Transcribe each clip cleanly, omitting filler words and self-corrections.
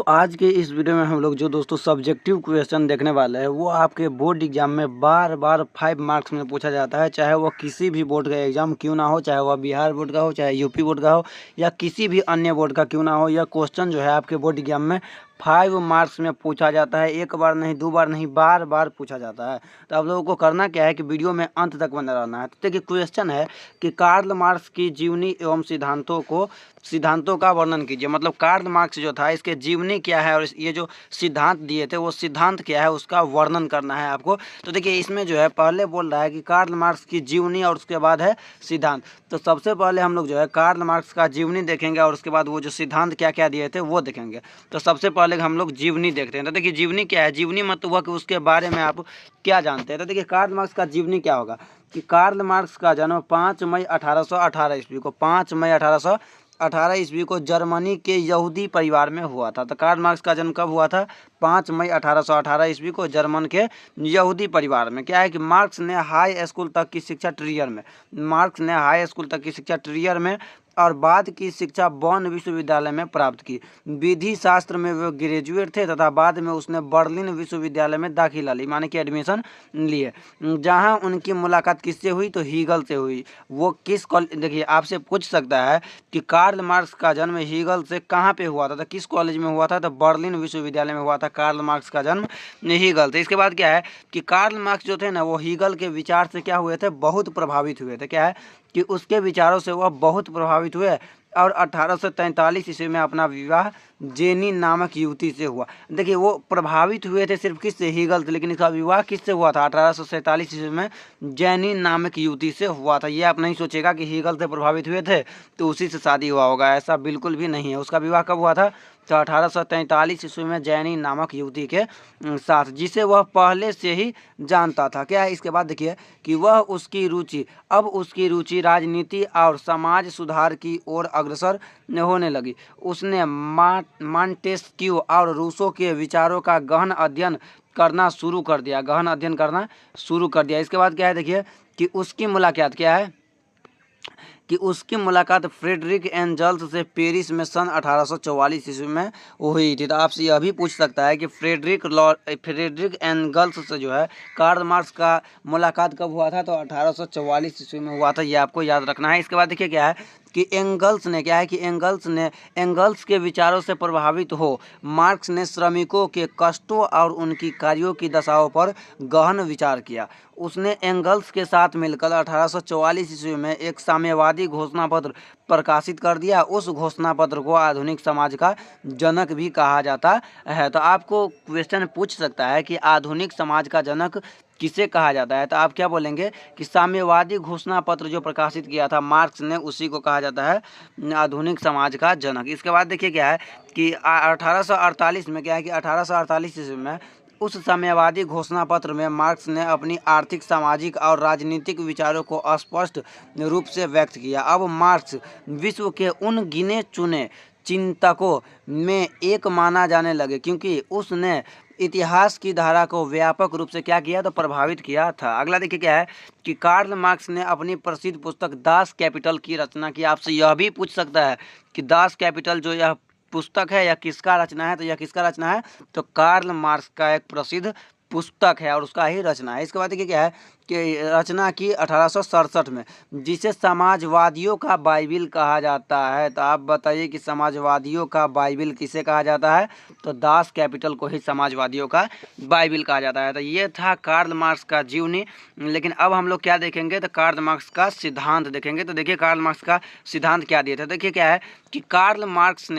आज के इस वीडियो में हम लोग जो दोस्तों सब्जेक्टिव क्वेश्चन देखने वाले हैं वो आपके बोर्ड एग्जाम में बार बार 5 मार्क्स में पूछा जाता है, चाहे वो किसी भी बोर्ड का एग्जाम क्यों ना हो, चाहे वह बिहार बोर्ड का हो, चाहे यूपी बोर्ड का हो या किसी भी अन्य बोर्ड का क्यों ना हो। यह क्वेश्चन जो है आपके बोर्ड एग्जाम में 5 मार्क्स में पूछा जाता है। एक बार नहीं, दो बार नहीं, बार बार पूछा जाता है। तो आप लोगों को करना क्या है कि वीडियो में अंत तक बना रहना है। तो देखिए क्वेश्चन है कि कार्ल मार्क्स की जीवनी एवं सिद्धांतों का वर्णन कीजिए। मतलब कार्ल मार्क्स जो था इसके जीवनी क्या है और ये जो सिद्धांत दिए थे वो सिद्धांत क्या है उसका वर्णन करना है आपको। तो देखिए इसमें जो है पहले बोल रहा है कि कार्ल मार्क्स की जीवनी और उसके बाद है सिद्धांत। तो सबसे पहले हम लोग जो है कार्ल मार्क्स का जीवनी देखेंगे और उसके बाद वो जो सिद्धांत क्या क्या दिए थे वो देखेंगे। तो सबसे पहले हम लोग जीवनी देखते हैं। तो देखिए जीवनी क्या है, जीवनी मतलब हुआ कि उसके बारे में आप क्या जानते हैं। तो देखिए कार्ल मार्क्स का जीवनी क्या होगा कि कार्ल मार्क्स का जन्म 5 मई 1818 ईस्वी को 5 मई 1818 ईस्वी को जर्मनी के यहूदी परिवार में हुआ था। तो कार्ल मार्क्स का जन्म कब हुआ था? 5 मई 1818 ईस्वी को जर्मन के यहूदी परिवार में। क्या है कि मार्क्स ने हाई स्कूल तक की शिक्षा ट्रियर में और बाद की शिक्षा बॉन विश्वविद्यालय में प्राप्त की। विधि शास्त्र में वे ग्रेजुएट थे तथा बाद में उसने बर्लिन विश्वविद्यालय में दाखिला ली, माने कि एडमिशन लिए। जहां उनकी मुलाकात किससे हुई? तो हीगल से हुई। वो किस कॉलेज, देखिए आपसे पूछ सकता है कि कार्ल मार्क्स का जन्म हीगल से कहाँ पे हुआ था, तो किस कॉलेज में हुआ था? तो बर्लिन विश्वविद्यालय में हुआ था कार्ल मार्क्स का जन्म हीगल से। इसके बाद क्या है कि कार्ल मार्क्स जो थे ना वो हीगल के विचार से क्या हुए थे? बहुत प्रभावित हुए थे। क्या है कि उसके विचारों से वह बहुत प्रभावित हुए और 1843 ईस्वी में अपना विवाह जेनी नामक युवती से हुआ। देखिए वो प्रभावित हुए थे सिर्फ किससे? हीगल से, लेकिन इसका विवाह किससे हुआ था? 1847 ईस्वी में जेनी नामक युवती से हुआ था। ये आप नहीं सोचेगा कि हीगल से प्रभावित हुए थे तो उसी से शादी हुआ होगा, ऐसा बिल्कुल भी नहीं है। उसका विवाह कब हुआ था? तो 1843 ईस्वी में जैनी नामक युवती के साथ, जिसे वह पहले से ही जानता था। क्या है इसके बाद देखिए कि उसकी रुचि राजनीति और समाज सुधार की ओर अग्रसर होने लगी। उसने मॉन्टेस्क्यू और रूसो के विचारों का गहन अध्ययन करना शुरू कर दिया। इसके बाद क्या है देखिए कि उसकी मुलाकात फ्रेडरिक एंजल्स से पेरिस में सन 1844 ईस्वी में हुई थी। तो आपसे यह भी पूछ सकता है कि फ्रेडरिक एंजल्स से जो है कार्ल मार्क्स का मुलाकात कब हुआ था? तो 1844 ईस्वी में हुआ था। ये आपको याद रखना है। इसके बाद देखिए क्या है कि एंगल्स के विचारों से प्रभावित हो मार्क्स ने श्रमिकों के कष्टों और उनकी कार्यों की दशाओं पर गहन विचार किया। उसने एंगल्स के साथ मिलकर 1844 ईस्वी में एक साम्यवादी घोषणा पत्र प्रकाशित कर दिया। उस घोषणा पत्र को आधुनिक समाज का जनक भी कहा जाता है। तो आपको क्वेश्चन पूछ सकता है कि आधुनिक समाज का जनक किसे कहा जाता है? तो आप क्या बोलेंगे कि साम्यवादी घोषणा पत्र जो प्रकाशित किया था मार्क्स ने, उसी को कहा जाता है आधुनिक समाज का जनक। इसके बाद देखिए क्या है कि 1848 में क्या है कि 1848 ईस्वी में उस साम्यवादी घोषणा पत्र में मार्क्स ने अपनी आर्थिक, सामाजिक और राजनीतिक विचारों को स्पष्ट रूप से व्यक्त किया। अब मार्क्स विश्व के उन गिने चुने चिंतकों में एक माना जाने लगे क्योंकि उसने इतिहास की धारा को व्यापक रूप से क्या किया? तो प्रभावित किया था। अगला देखिए क्या है कि कार्ल मार्क्स ने अपनी प्रसिद्ध पुस्तक दास कैपिटल की रचना की। आपसे यह भी पूछ सकता है कि दास कैपिटल जो यह पुस्तक है यह किसका रचना है? तो यह किसका रचना है? तो कार्ल मार्क्स का एक प्रसिद्ध पुस्तक है और उसका ही रचना है। इसके बाद देखिए क्या है कि रचना की 1867 में, जिसे समाजवादियों का बाइबिल कहा जाता है। तो आप बताइए कि समाजवादियों का बाइबिल किसे कहा जाता है? तो दास कैपिटल को ही समाजवादियों का बाइबिल कहा जाता है। तो ये था कार्ल मार्क्स का जीवनी। लेकिन अब हम लोग क्या देखेंगे? तो कार्ल मार्क्स का सिद्धांत देखेंगे। तो देखिए कार्ल मार्क्स का सिद्धांत क्या दिए थे। देखिए क्या है कि कार्ल मार्क्स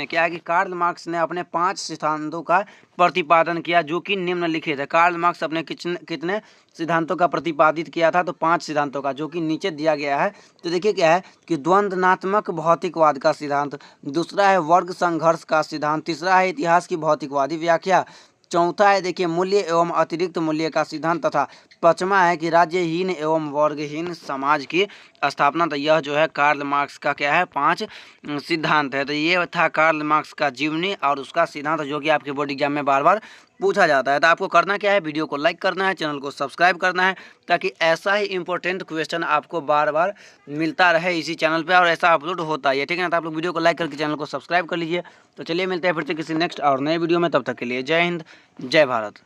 ने अपने 5 सिद्धांतों का प्रतिपादन किया जो कि निम्नलिखित है। कार्ल मार्क्स अपने कितने सिद्धांतों का प्रतिपादित किया था? तो 5 सिद्धांतों का, जो कि नीचे दिया गया है। तो देखिए क्या है कि द्वंद्वात्मक भौतिकवाद का सिद्धांत, दूसरा है वर्ग संघर्ष का सिद्धांत, तीसरा है इतिहास की भौतिकवादी व्याख्या, चौथा है देखिए मूल्य एवं अतिरिक्त मूल्य का सिद्धांत तथा पाँचवा है कि राज्यहीन एवं वर्गहीन समाज की स्थापना। तो यह जो है कार्ल मार्क्स का क्या है, 5 सिद्धांत है। तो ये था कार्ल मार्क्स का जीवनी और उसका सिद्धांत, जो कि आपके बोर्ड एग्जाम में बार बार पूछा जाता है। तो आपको करना क्या है, वीडियो को लाइक करना है, चैनल को सब्सक्राइब करना है, ताकि ऐसा ही इंपॉर्टेंट क्वेश्चन आपको बार बार मिलता रहे इसी चैनल पे, और ऐसा अपलोड होता है, ठीक है ना। तो आप लोग वीडियो को लाइक करके चैनल को सब्सक्राइब कर लीजिए। तो चलिए मिलते हैं फिर से किसी नेक्स्ट और नए वीडियो में, तब तक के लिए जय हिंद, जय भारत।